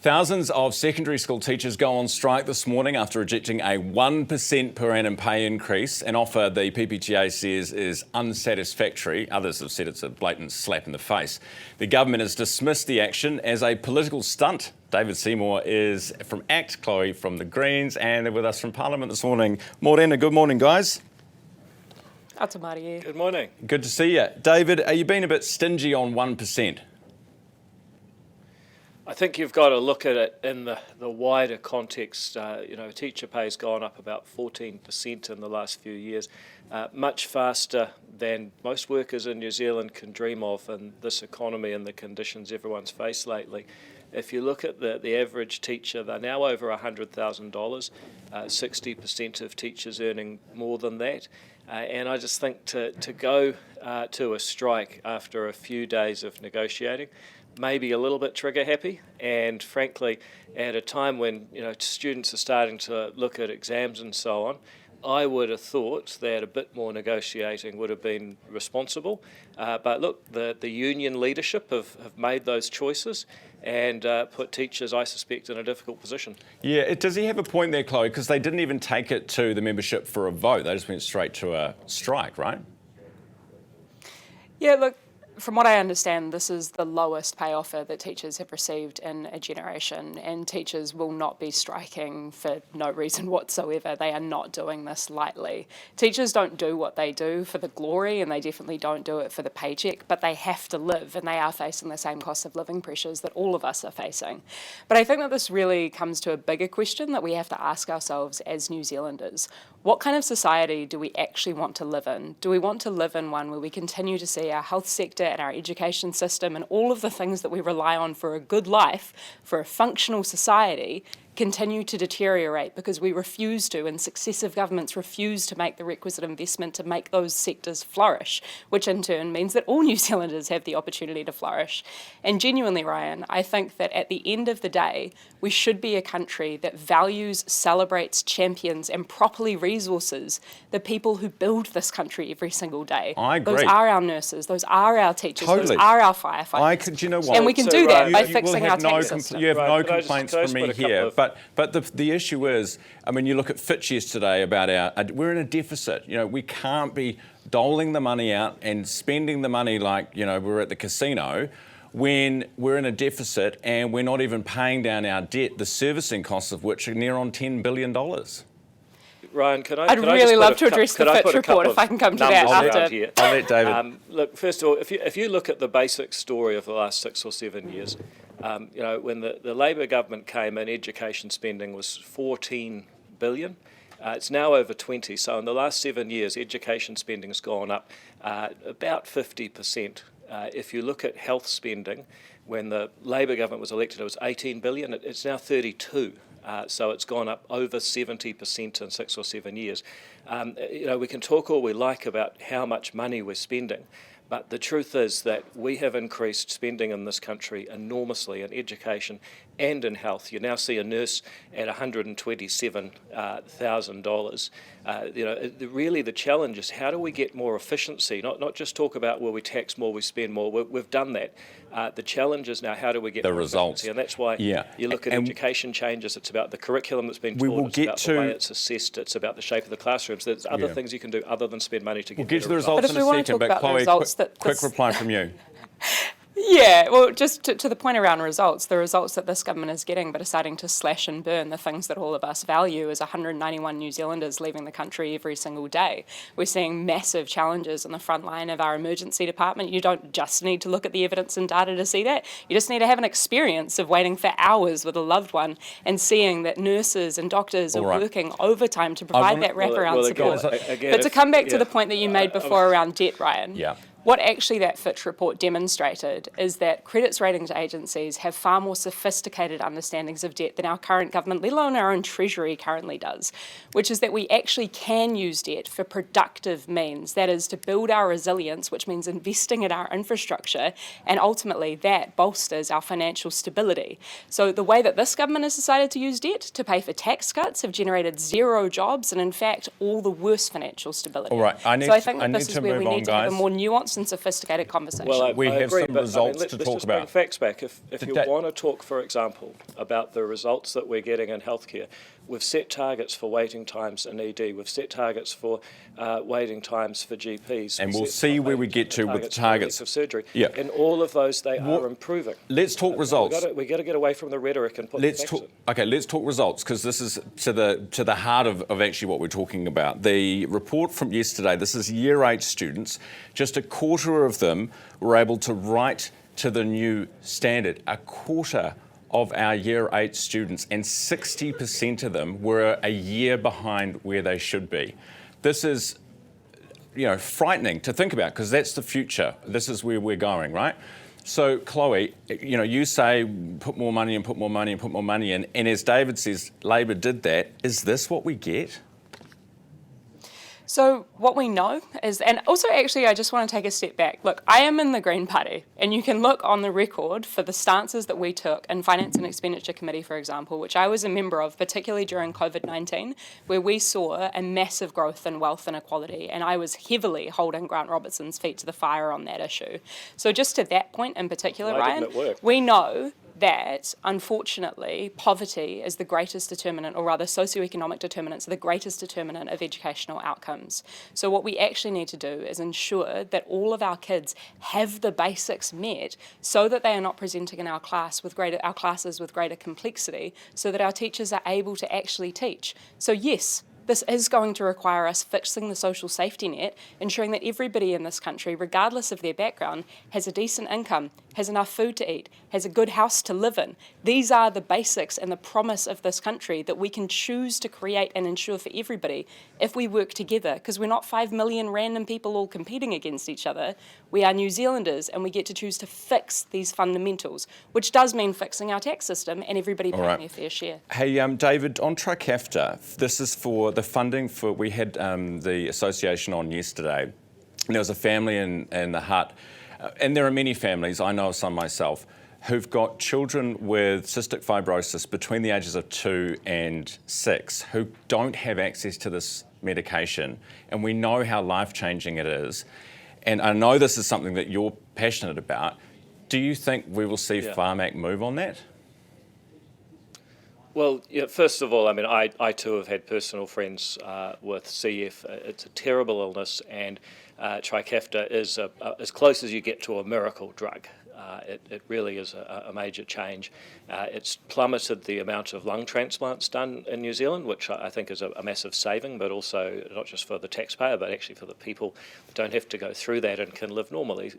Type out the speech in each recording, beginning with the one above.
Thousands of secondary school teachers go on strike this morning after rejecting a 1% per annum pay increase, an offer the PPTA says is unsatisfactory. Others have said it's a blatant slap in the face. The government has dismissed the action as a political stunt. David Seymour is from ACT, Chloe from the Greens, and they're with us from Parliament this morning. Morena, good morning, guys. Ata Marie. Good morning. Good to see you. David, are you being a bit stingy on 1%? I think you've got to look at it in the wider context. Teacher pay's gone up about 14% in the last few years, much faster than most workers in New Zealand can dream of in this economy and the conditions everyone's faced lately. If you look at the average teacher, they're now over $100,000, 60% of teachers earning more than that. And I just think to go to a strike after a few days of negotiating, maybe a little bit trigger happy, and frankly at a time when students are starting to look at exams and so on, I would have thought that a bit more negotiating would have been responsible. But look, the union leadership have made those choices and put teachers, I suspect, in a difficult position. Yeah, does he have a point there, Chloe? Because they didn't even take it to the membership for a vote. They just went straight to a strike, right? Yeah, look, from what I understand, this is the lowest pay offer that teachers have received in a generation, and teachers will not be striking for no reason whatsoever. They are not doing this lightly. Teachers don't do what they do for the glory, and they definitely don't do it for the paycheck, but they have to live, and they are facing the same cost of living pressures that all of us are facing. But I think that this really comes to a bigger question that we have to ask ourselves as New Zealanders. What kind of society do we actually want to live in? Do we want to live in one where we continue to see our health sector and our education system and all of the things that we rely on for a good life, for a functional society, continue to deteriorate because we refuse to, and successive governments refuse to make the requisite investment to make those sectors flourish, which in turn means that all New Zealanders have the opportunity to flourish? And genuinely, Ryan, I think that at the end of the day, we should be a country that values, celebrates, champions, and properly resources the people who build this country every single day. I agree. Those are our nurses, those are our teachers, Totally. those are our firefighters. Do you know what? And we can do that by fixing our tax system. You have no Can I complaints just from put me a couple here, of- but the issue is, I mean, you look at Fitch yesterday about we're in a deficit. We can't be doling the money out and spending the money like, we're at the casino when we're in a deficit and we're not even paying down our debt, the servicing costs of which are near on $10 billion. Ryan, I'd really love to address the Fitch report if I can come to that after. I'll let David. Look, first of all, if you look at the basic story of the last 6 or 7 years, when the Labor government came in, education spending was 14 billion. It's now over 20. So in the last 7 years, education spending has gone up about 50%. If you look at health spending, when the Labor government was elected, it was 18 billion. It's now 32. So it's gone up over 70% in 6 or 7 years. We can talk all we like about how much money we're spending, but the truth is that we have increased spending in this country enormously in education and in health. You now see a nurse at $127,000. Really the challenge is how do we get more efficiency? Not just talk about will we tax more, we spend more. We've done that. The challenge is now how do we get the more results, efficiency? And that's why you look at education changes. It's about the curriculum that's been taught. It's about the way it's assessed. It's about the shape of the classrooms. There's other things you can do other than spend money to get. We'll get to the results in a second, but Chloe, quick reply from you. Yeah, well, just to the point around results, the results that this government is getting but are starting to slash and burn the things that all of us value is 191 New Zealanders leaving the country every single day. We're seeing massive challenges in the front line of our emergency department. You don't just need to look at the evidence and data to see that. You just need to have an experience of waiting for hours with a loved one and seeing that nurses and doctors are working overtime to provide that wraparound support. But to come back to the point that you made before around debt, Ryan, what actually that Fitch report demonstrated is that credits ratings agencies have far more sophisticated understandings of debt than our current government, let alone our own Treasury currently does, which is that we actually can use debt for productive means. That is to build our resilience, which means investing in our infrastructure, and ultimately that bolsters our financial stability. So the way that this government has decided to use debt to pay for tax cuts have generated 0 jobs and in fact all the worse financial stability. All right, I think that this is where we need to have a more nuanced and sophisticated conversation. Well, We I have agree, some but results let's to just talk bring about. facts back. If you Today- want to talk, for example, about the results that we're getting in healthcare, we've set targets for waiting times in ED. We've set targets for waiting times for GPs. And We've we'll set see where we get to with the targets. of surgery. Yeah. And all of those, they are improving. Let's talk results. We've got to get away from the rhetoric and put the facts in. Okay, let's talk results, because this is to the heart of actually what we're talking about. The report from yesterday, this is Year 8 students, just a quarter of them were able to write to the new standard. A quarter of our Year 8 students, and 60% of them were a year behind where they should be. This is, frightening to think about, because that's the future. This is where we're going, right? So, Chloe, you say put more money and put more money and put more money in, and as David says, Labor did that. Is this what we get? So what we know is, and also actually I just want to take a step back. Look, I am in the Green Party, and you can look on the record for the stances that we took in Finance and Expenditure Committee, for example, which I was a member of, particularly during COVID-19, where we saw a massive growth in wealth inequality, and I was heavily holding Grant Robertson's feet to the fire on that issue. So just to that point in particular, Why Ryan, didn't it work? we know that, unfortunately, poverty is the greatest determinant, or rather socioeconomic determinants are the greatest determinant of educational outcomes. So what we actually need to do is ensure that all of our kids have the basics met, so that they are not presenting in our classes with greater complexity, so that our teachers are able to actually teach. So yes, this is going to require us fixing the social safety net, ensuring that everybody in this country, regardless of their background, has a decent income, has enough food to eat, has a good house to live in. These are the basics and the promise of this country that we can choose to create and ensure for everybody if we work together, because we're not 5 million random people all competing against each other. We are New Zealanders, and we get to choose to fix these fundamentals, which does mean fixing our tax system and everybody paying their fair share. Hey, David, on Trikafta, this is for the funding for, we had the association on yesterday, and there was a family in the hut, and there are many families, I know of some myself, who've got children with cystic fibrosis between the ages of 2 and 6 who don't have access to this medication, and we know how life-changing it is. And I know this is something that you're passionate about. Do you think we will see Pharmac move on that? Well, first of all, I mean, I too have had personal friends with CF. It's a terrible illness, and Trikafta is as close as you get to a miracle drug. It really is a major change. It's plummeted the amount of lung transplants done in New Zealand, which I think is a massive saving, but also not just for the taxpayer, but actually for the people who don't have to go through that and can live normally.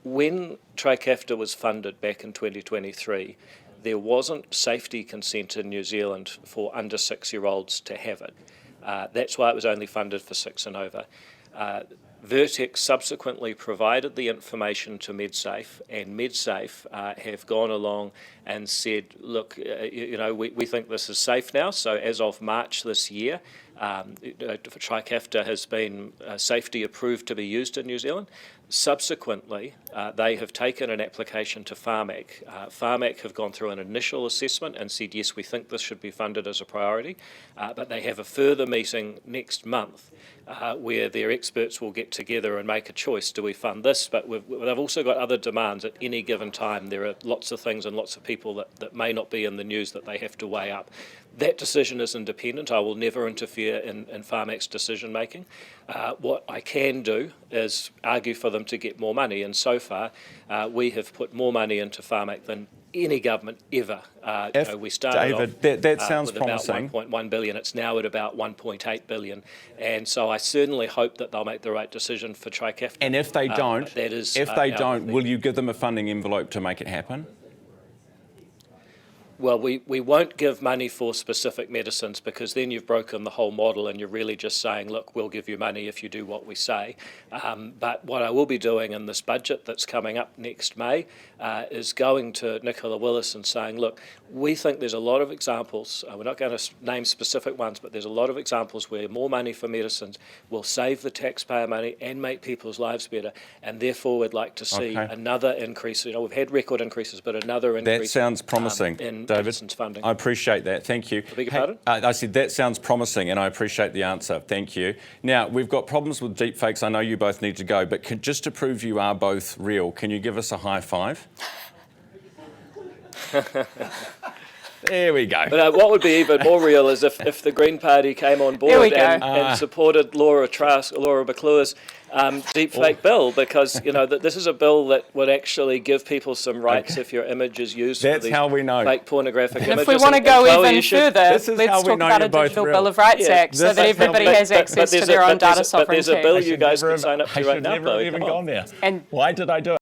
When Trikafta was funded back in 2023, there wasn't safety consent in New Zealand for under 6-year-olds to have it. That's why it was only funded for 6 and over. Vertex subsequently provided the information to MedSafe, and MedSafe have gone along and said, look, we think this is safe now. So as of March this year, Trikafta has been safety approved to be used in New Zealand. Subsequently, they have taken an application to Pharmac. Pharmac have gone through an initial assessment and said, yes, we think this should be funded as a priority, but they have a further meeting next month where their experts will get together and make a choice. Do we fund this? But they've also got other demands at any given time. There are lots of things and lots of people that may not be in the news that they have to weigh up. That decision is independent. I will never interfere in Pharmac's decision making. What I can do is argue for them to get more money, and so far we have put more money into Pharmac than any government ever. We started David, that sounds with promising. about 1.1 billion. It's now at about 1.8 billion, and so I certainly hope that they'll make the right decision for Trikafta. And if they don't, will you give them a funding envelope to make it happen? Well, we won't give money for specific medicines, because then you've broken the whole model and you're really just saying, look, we'll give you money if you do what we say. But what I will be doing in this budget that's coming up next May is going to Nicola Willis and saying, look, we think there's a lot of examples, we're not going to name specific ones, but there's a lot of examples where more money for medicines will save the taxpayer money and make people's lives better, and therefore we'd like to see another increase. We've had record increases, but another increase. That sounds promising. In David, citizens' funding. I appreciate that. Thank you. beg your pardon? I said that sounds promising, and I appreciate the answer. Thank you. Now, we've got problems with deepfakes. I know you both need to go, but just to prove you are both real, can you give us a high five? There we go. But what would be even more real is if the Green Party came on board and supported Laura McClure's deepfake bill, because this is a bill that would actually give people some rights if your image is used for these how we know. fake pornographic and images. if we want to go even further, let's talk about a digital Bill of Rights Act so that everybody has access to their own data sovereignty. But there's a bill you guys can sign up to right now. I should never have even gone there. And why did I do it?